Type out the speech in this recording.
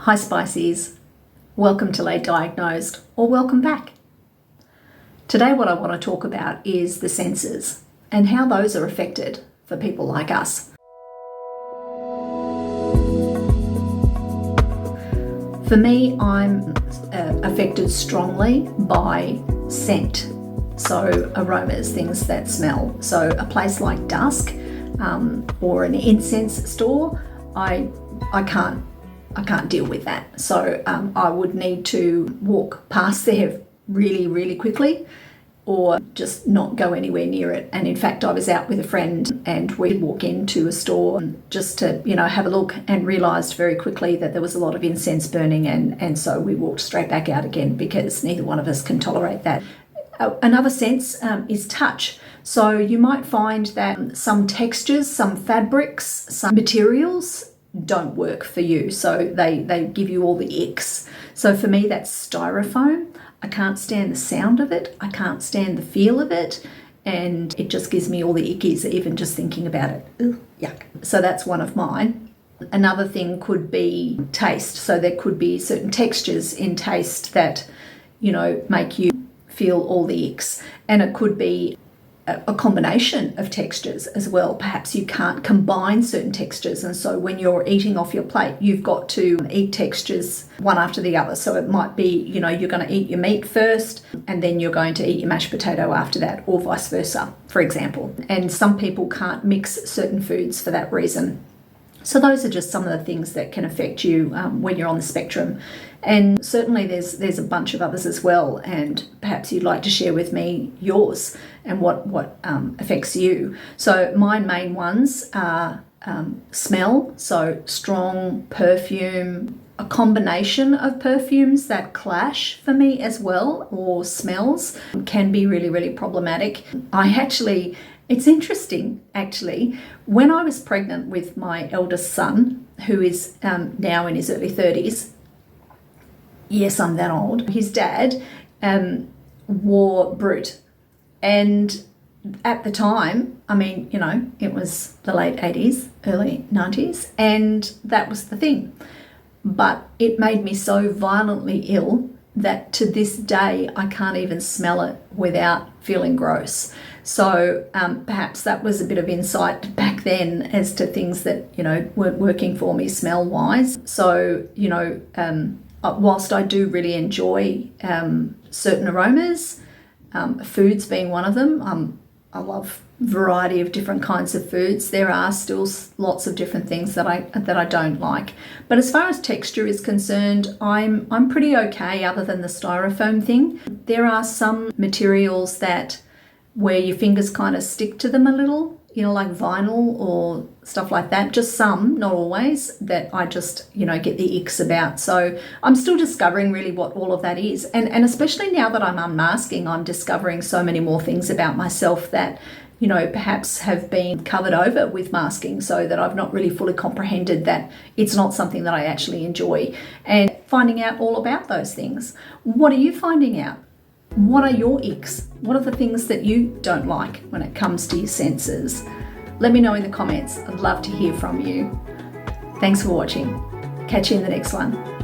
Hi Spicies, welcome to Late Diagnosed or welcome back. Today what I want to talk about is the senses and how those are affected for people like us. For me, I'm affected strongly by scent, so aromas, things that smell. So a place like dusk or an incense store, I can't deal with that. So I would need to walk past there really quickly or just not go anywhere near it. And in fact, I was out with a friend and we'd walk into a store just to, have a look, and realised very quickly that there was a lot of incense burning, and so we walked straight back out again because neither one of us can tolerate that. Another sense is touch. So you might find that some textures, some fabrics, some materials don't work for you, so they give you all the icks. So for me, that's styrofoam. I can't stand the sound of it, I can't stand the feel of it, and it just gives me all the ickies even just thinking about it. Ugh, yuck. So that's one of mine. Another thing could be taste. So there could be certain textures in taste that make you feel all the icks, and it could be a combination of textures as well. Perhaps you can't combine certain textures, and so when you're eating off your plate, you've got to eat textures one after the other. So it might be, you're going to eat your meat first and then you're going to eat your mashed potato after that, or vice versa, for example. And some people can't mix certain foods for that reason. So those are just some of the things that can affect you when you're on the spectrum. And certainly there's a bunch of others as well, and perhaps you'd like to share with me yours and what affects you. So my main ones are smell, so strong perfume, a combination of perfumes that clash for me as well, or smells, can be really problematic. It's interesting, actually. When I was pregnant with my eldest son, who is now in his early 30s, yes, I'm that old, his dad wore Brut. And at the time, it was the late 80s, early 90s, and that was the thing. But it made me so violently ill that to this day I can't even smell it without feeling gross. So perhaps that was a bit of insight back then as to things that weren't working for me smell wise. So whilst I do really enjoy certain aromas, foods being one of them, I love variety of different kinds of foods. There are still lots of different things that I don't like. But as far as texture is concerned, I'm pretty okay, other than the styrofoam thing. There are some materials that where your fingers kind of stick to them a little, like vinyl or stuff like that. Just some, not always, that I just, get the icks about. So I'm still discovering really what all of that is. And especially now that I'm unmasking, I'm discovering so many more things about myself that, perhaps have been covered over with masking, so that I've not really fully comprehended that it's not something that I actually enjoy. And finding out all about those things. What are you finding out? What are your icks? What are the things that you don't like when it comes to your senses? Let me know in the comments. I'd love to hear from you. Thanks for watching. Catch you in the next one.